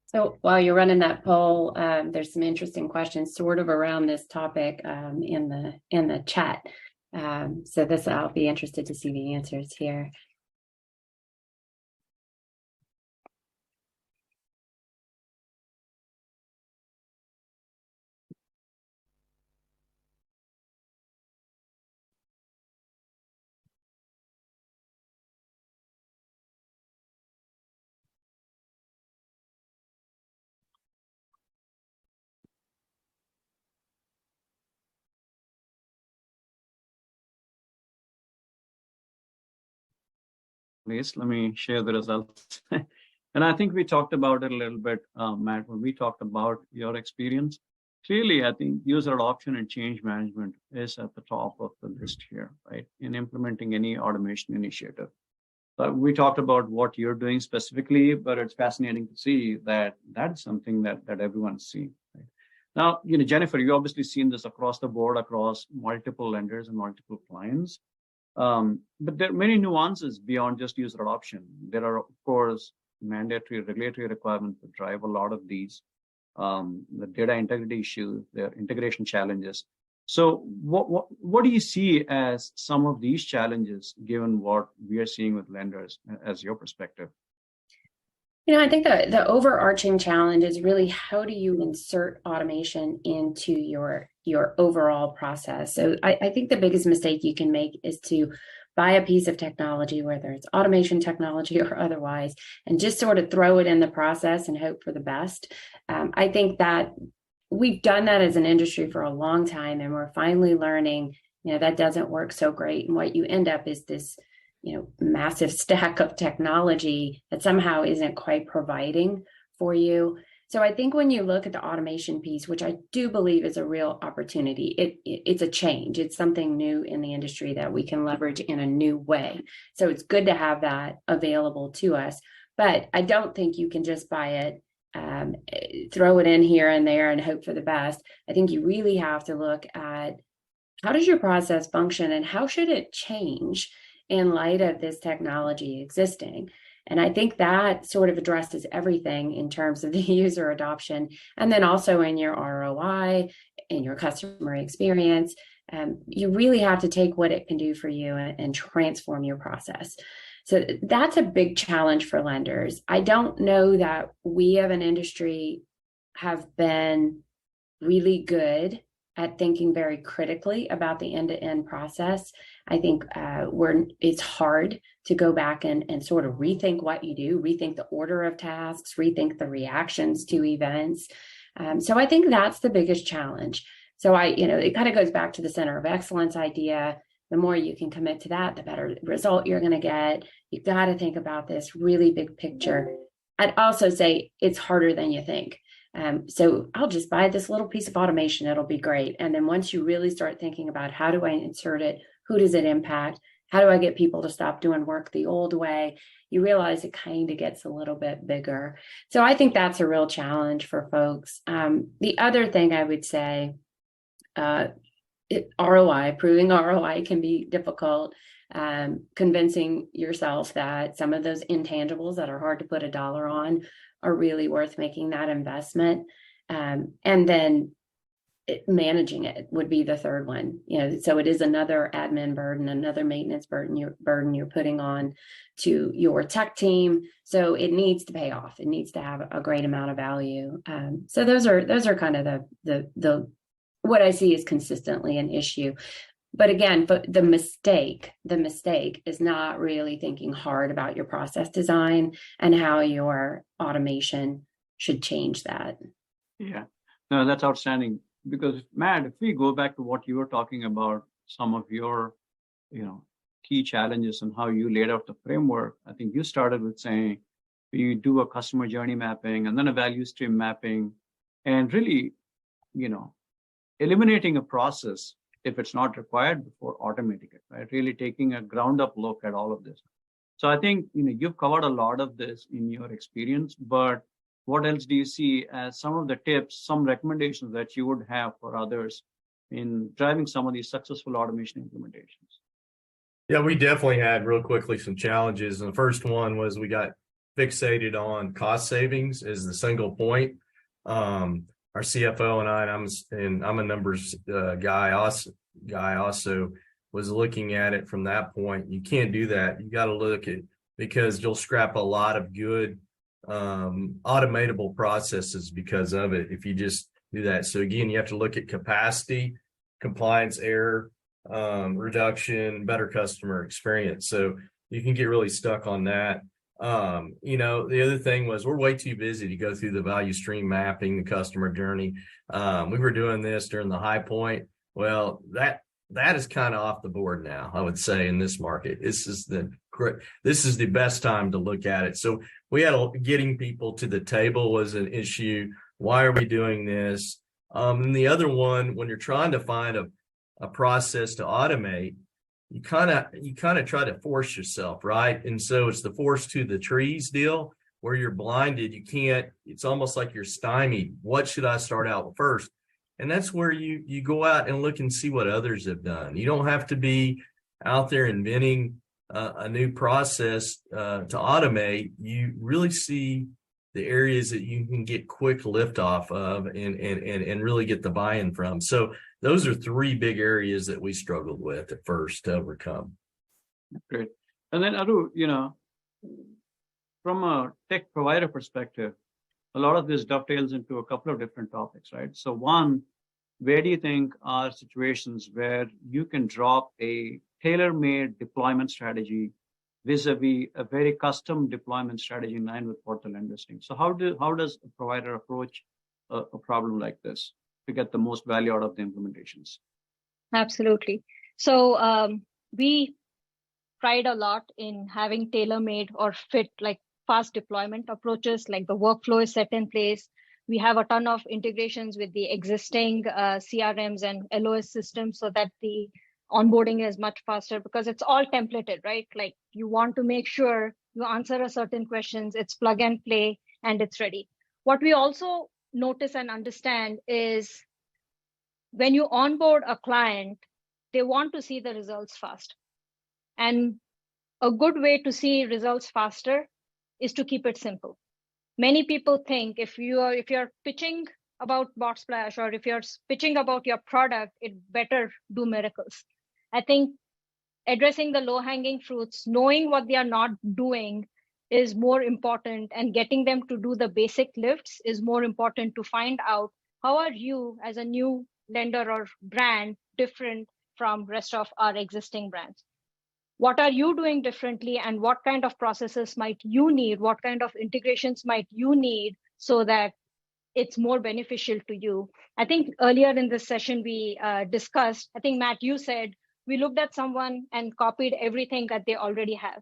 So while you're running that poll, there's some interesting questions sort of around this topic in the chat. So this, I'll be interested to see the answers here. Please, let me share the results. And I think we talked about it a little bit, Matt, when we talked about your experience. Clearly, I think user adoption and change management is at the top of the list here, right? In implementing any automation initiative. We talked about what you're doing specifically, but it's fascinating to see that that's something that everyone's seeing. Right? Now, Jennifer, you obviously seen this across the board, across multiple lenders and multiple clients. But there are many nuances beyond just user adoption. There are, of course, mandatory regulatory requirements that drive a lot of these, the data integrity issues, the integration challenges. So what do you see as some of these challenges, given what we are seeing with lenders, as your perspective? I think the overarching challenge is really how do you insert automation into your overall process. So I think the biggest mistake you can make is to buy a piece of technology, whether it's automation technology or otherwise, and just sort of throw it in the process and hope for the best. I think that we've done that as an industry for a long time, and we're finally learning, that doesn't work so great. And what you end up is this, massive stack of technology that somehow isn't quite providing for you. So I think when you look at the automation piece, which I do believe is a real opportunity, it's a change. It's something new in the industry that we can leverage in a new way. So it's good to have that available to us. But I don't think you can just buy it, throw it in here and there and hope for the best. I think you really have to look at how does your process function and how should it change in light of this technology existing. And I think that sort of addresses everything in terms of the user adoption, and then also in your ROI, in your customer experience. You really have to take what it can do for you and transform your process. So that's a big challenge for lenders. I don't know that we as an industry have been really good at thinking very critically about the end-to-end process. I think it's hard to go back and sort of rethink what you do, rethink the order of tasks, rethink the reactions to events. So I think that's the biggest challenge. So it kind of goes back to the center of excellence idea. The more you can commit to that, the better result you're going to get. You've got to think about this really big picture. I'd also say it's harder than you think. So I'll just buy this little piece of automation. It'll be great. And then once you really start thinking about how do I insert it? Who does it impact? How do I get people to stop doing work the old way? You realize it kind of gets a little bit bigger. So I think that's a real challenge for folks. The other thing I would say, ROI, proving ROI can be difficult. Convincing yourself that some of those intangibles that are hard to put a dollar on are really worth making that investment. And then managing it would be the third one. So it is another admin burden, another maintenance burden you're putting on to your tech team. So it needs to pay off. It needs to have a great amount of value. So those are kind of the what I see is consistently an issue. But again, the mistake is not really thinking hard about your process design and how your automation should change that. Yeah, no, that's outstanding. Because Matt, if we go back to what you were talking about, some of your, key challenges and how you laid out the framework, I think you started with saying you do a customer journey mapping and then a value stream mapping, and really, eliminating a process if it's not required before automating it, right? Really taking a ground up look at all of this. So I think, you've covered a lot of this in your experience, but what else do you see as some of the tips, some recommendations that you would have for others in driving some of these successful automation implementations? Yeah, we definitely had real quickly some challenges. And the first one was we got fixated on cost savings as the single point. Our CFO and I'm a numbers guy also was looking at it from that point. You can't do that. You got to look at, because you'll scrap a lot of good automatable processes because of it if you just do that. So again, you have to look at capacity, compliance, error reduction, better customer experience. So you can get really stuck on that. The other thing was we're way too busy to go through the value stream mapping, the customer journey. We were doing this during the high point. Well, that is kind of off the board now, I would say, in this market. This is the best time to look at it. So we had getting people to the table was an issue. Why are we doing this? And the other one, when you're trying to find a process to automate, you kind of try to force yourself, right? And so it's the force to the trees deal where you're blinded. You can't, it's almost like you're stymied. What should I start out with first? And that's where you go out and look and see what others have done. You don't have to be out there inventing a new process to automate. You really see the areas that you can get quick lift off of and really get the buy-in from. So those are three big areas that we struggled with at first to overcome. Great. And then Aru, from a tech provider perspective, a lot of this dovetails into a couple of different topics, right? So one, where do you think are situations where you can drop a tailor-made deployment strategy vis-a-vis a very custom deployment strategy in line with what the lender is doing? So how does a provider approach a problem like this to get the most value out of the implementations? Absolutely. So we pride a lot in having tailor-made or fit, like fast deployment approaches, like the workflow is set in place. We have a ton of integrations with the existing CRMs and LOS systems so that the onboarding is much faster because it's all templated, right? Like you want to make sure you answer a certain questions, it's plug and play and it's ready. What we also notice and understand is when you onboard a client, they want to see the results fast. And a good way to see results faster is to keep it simple. Many people think if you're pitching about BotSplash or if you're pitching about your product, it better do miracles. I think addressing the low-hanging fruits, knowing what they are not doing is more important, and getting them to do the basic lifts is more important to find out how are you as a new lender or brand different from rest of our existing brands. What are you doing differently, and what kind of processes might you need? What kind of integrations might you need so that it's more beneficial to you? I think earlier in this session we discussed, I think Matt, you said, we looked at someone and copied everything that they already have.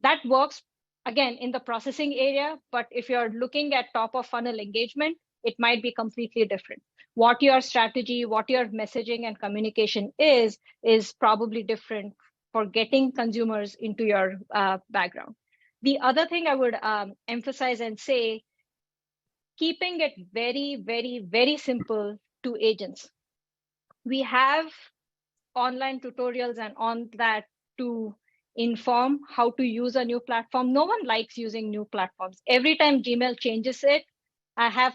That works, again, in the processing area, but if you're looking at top of funnel engagement, it might be completely different. What your strategy, what your messaging and communication is probably different for getting consumers into your background. The other thing I would emphasize and say, keeping it very, very, very simple to agents. We have online tutorials and on that to inform how to use a new platform. No one likes using new platforms. Every time Gmail changes it, I have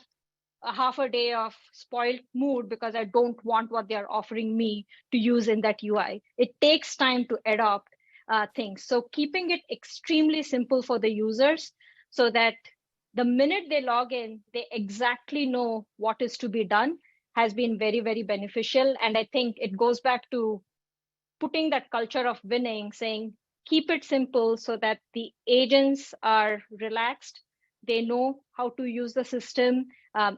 a half a day of spoiled mood because I don't want what they're offering me to use in that UI. It takes time to adopt things. So keeping it extremely simple for the users so that the minute they log in, they exactly know what is to be done has been very, very beneficial. And I think it goes back to putting that culture of winning, saying, keep it simple so that the agents are relaxed. They know how to use the system.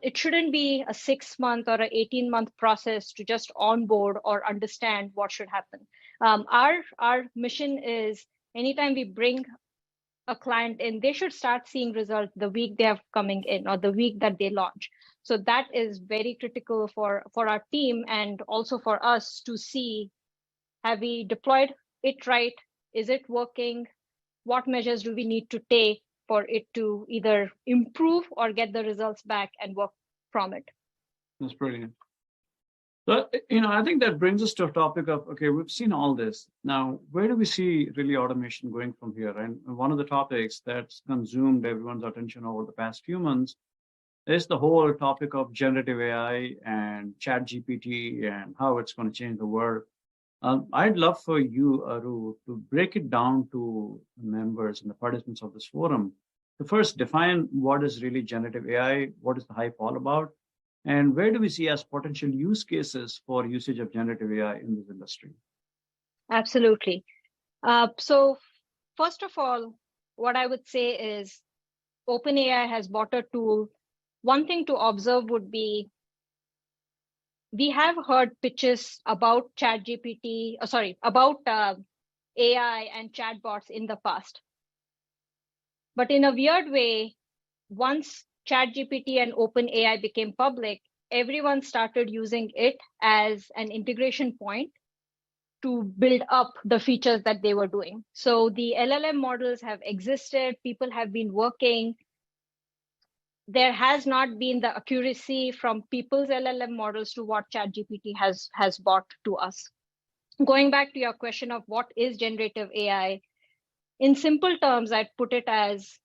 It shouldn't be a 6-month or an 18-month process to just onboard or understand what should happen. Our mission is anytime we bring a client in, they should start seeing results the week they are coming in or the week that they launch. So that is very critical for our team and also for us to see, have we deployed it right? Is it working? What measures do we need to take for it to either improve or get the results back and work from it? That's brilliant. So, I think that brings us to a topic of, okay, we've seen all this. Now, where do we see really automation going from here? And one of the topics that's consumed everyone's attention over the past few months is the whole topic of generative AI and ChatGPT and how it's going to change the world. I'd love for you, Aru, to break it down to members and the participants of this forum to first define what is really generative AI, what is the hype all about, and where do we see as potential use cases for usage of generative AI in this industry? Absolutely. So first of all, what I would say is OpenAI has bought a tool. One thing to observe would be, we have heard pitches about about AI and chatbots in the past. But in a weird way, once ChatGPT and OpenAI became public, everyone started using it as an integration point to build up the features that they were doing. So the LLM models have existed, people have been working. There has not been the accuracy from people's LLM models to what ChatGPT has brought to us. Going back to your question of what is generative AI, in simple terms, I'd put it as,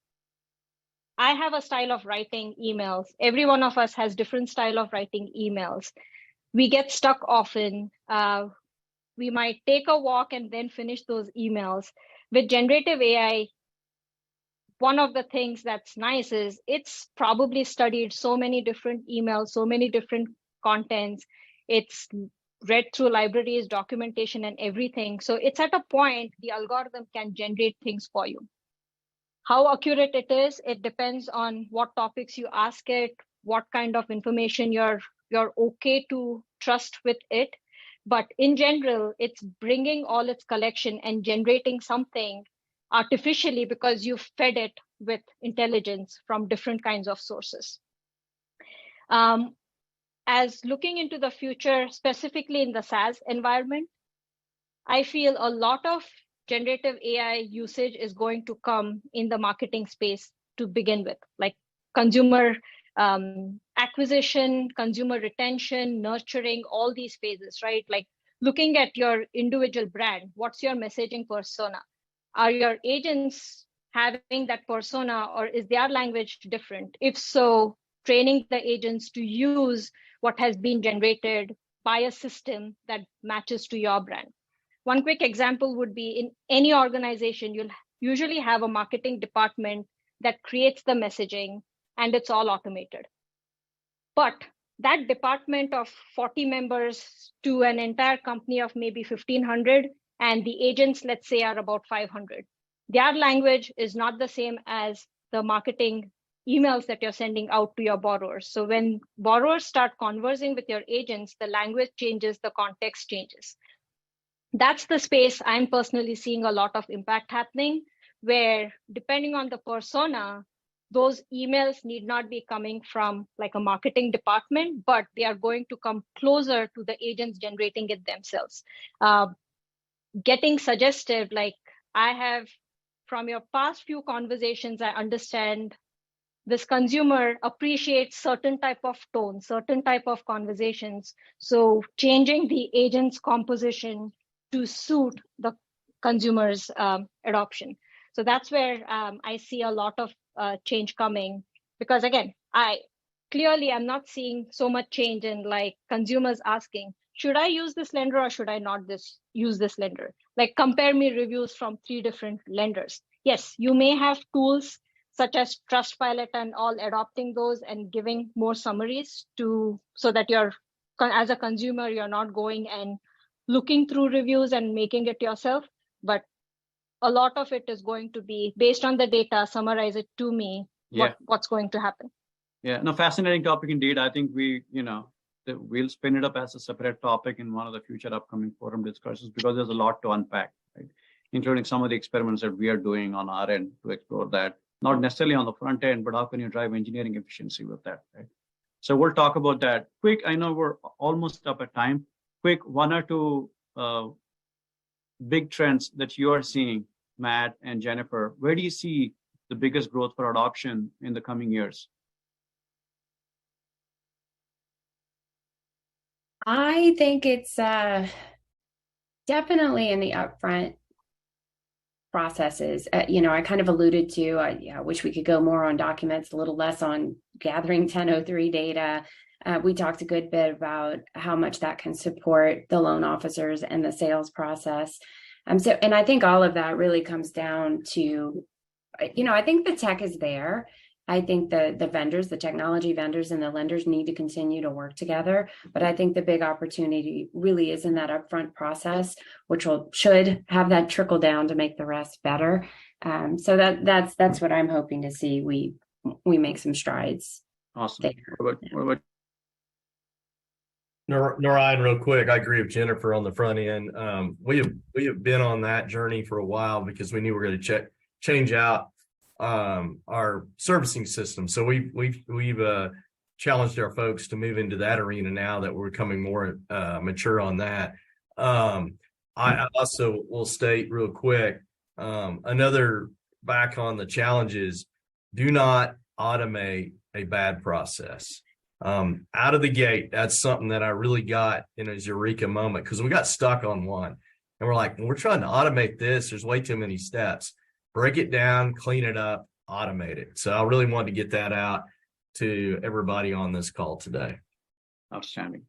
I have a style of writing emails. Every one of us has different style of writing emails. We get stuck often. We might take a walk and then finish those emails. With generative AI, one of the things that's nice is it's probably studied so many different emails, so many different contents. It's read through libraries, documentation, and everything. So it's at a point the algorithm can generate things for you. How accurate it is, it depends on what topics you ask it, what kind of information you're okay to trust with it. But in general, it's bringing all its collection and generating something artificially because you've fed it with intelligence from different kinds of sources. As looking into the future, specifically in the SaaS environment, I feel a lot of generative AI usage is going to come in the marketing space to begin with, like consumer acquisition, consumer retention, nurturing, all these phases, right? Like looking at your individual brand, what's your messaging persona? Are your agents having that persona, or is their language different? If so, training the agents to use what has been generated by a system that matches to your brand. One quick example would be, in any organization, you'll usually have a marketing department that creates the messaging, and it's all automated. But that department of 40 members to an entire company of maybe 1,500, and the agents, let's say, are about 500. Their language is not the same as the marketing emails that you're sending out to your borrowers. So when borrowers start conversing with your agents, the language changes, the context changes. That's the space I'm personally seeing a lot of impact happening, where depending on the persona, those emails need not be coming from like a marketing department, but they are going to come closer to the agents generating it themselves. Getting suggestive, like I have from your past few conversations, I understand this consumer appreciates certain type of tone, certain type of conversations. So changing the agent's composition to suit the consumer's adoption. So that's where I see a lot of change coming, because again, I'm not seeing so much change in like consumers asking, should I use this lender or should I not use this lender? Like compare me reviews from 3 different lenders. Yes, you may have tools such as Trustpilot and all, adopting those and giving more summaries so that you're, as a consumer, you're not going and looking through reviews and making it yourself. But a lot of it is going to be based on the data, summarize it to me, what's going to happen. Yeah, no, fascinating topic indeed. I think we'll spin it up as a separate topic in one of the future upcoming forum discussions, because there's a lot to unpack, right? Including some of the experiments that we are doing on our end to explore that. Not necessarily on the front end, but how can you drive engineering efficiency with that, right? So we'll talk about that. Quick, I know we're almost up at time. Quick, 1 or 2 big trends that you are seeing, Matt and Jennifer. Where do you see the biggest growth for adoption in the coming years? I think it's definitely in the upfront processes. I kind of alluded to, I wish we could go more on documents, a little less on gathering 1003 data. We talked a good bit about how much that can support the loan officers and the sales process. And I think all of that really comes down to, I think the tech is there. I think the vendors, the technology vendors and the lenders need to continue to work together. But I think the big opportunity really is in that upfront process, which should have that trickle down to make the rest better. So that's what I'm hoping to see. We make some strides. Awesome. What about Narayan, real quick, I agree with Jennifer on the front end. We have been on that journey for a while because we knew we were going to change out our servicing system. So we've challenged our folks to move into that arena now that we're becoming more mature on that. I also will state real quick, another back on the challenges, do not automate a bad process. Out of the gate, that's something that I really got in a eureka moment, because we got stuck on one and we're like, we're trying to automate this. There's way too many steps. Break it down, clean it up, automate it. So I really wanted to get that out to everybody on this call today. Outstanding.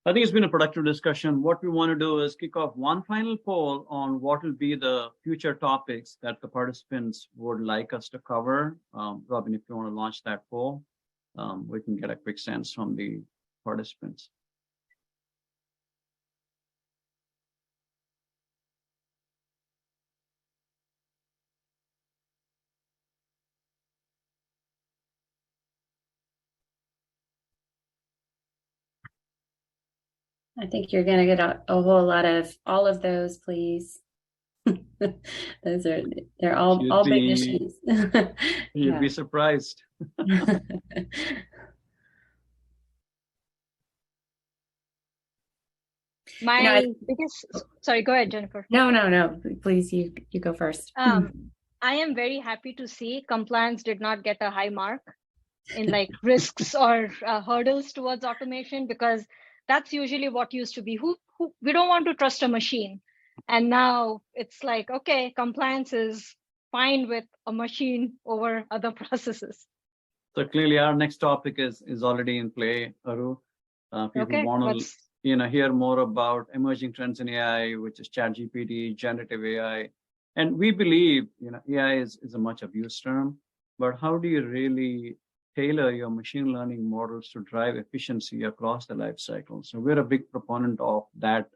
I think it's been a productive discussion. What we want to do is kick off one final poll on what will be the future topics that the participants would like us to cover. Robin, if you want to launch that poll, we can get a quick sense from the participants. I think you're going to get a whole lot of all of those, please. They're all big issues. You'd be surprised. Sorry, go ahead, Jennifer. No. Please, you go first. I am very happy to see compliance did not get a high mark in like risks or hurdles towards automation, because that's usually what used to be. We don't want to trust a machine. And now it's like, okay, compliance is fine with a machine over other processes. So clearly our next topic is already in play, Aru. People want to hear more about emerging trends in AI, which is ChatGPT, generative AI. And we believe AI is a much abused term, but how do you really tailor your machine learning models to drive efficiency across the life cycle. So we're a big proponent of that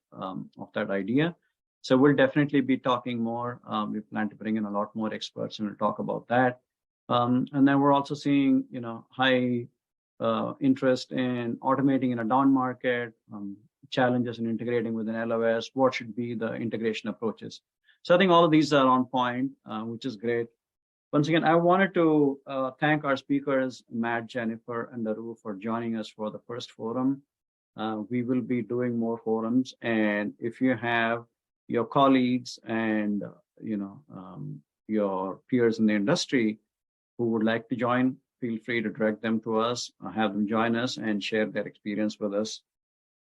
idea. So we'll definitely be talking more. We plan to bring in a lot more experts and we'll talk about that. And then we're also seeing, high interest in automating in a down market, challenges in integrating with an LOS, what should be the integration approaches. So I think all of these are on point, which is great. Once again, I wanted to thank our speakers, Matt, Jennifer, and Aru for joining us for the first forum. We will be doing more forums, and if you have your colleagues and your peers in the industry who would like to join, feel free to direct them to us, have them join us and share their experience with us.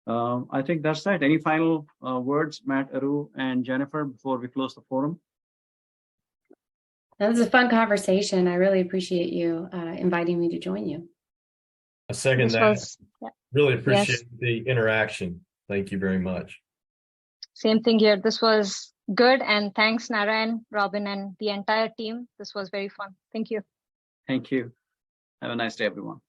I think that's that. Any final words, Matt, Aru, and Jennifer, before we close the forum? That was a fun conversation. I really appreciate you inviting me to join you. I second This that. was, Really appreciate Yes. the interaction. Thank you very much. Same thing here. This was good. And thanks, Narayan, Robin, and the entire team. This was very fun. Thank you. Thank you. Have a nice day, everyone.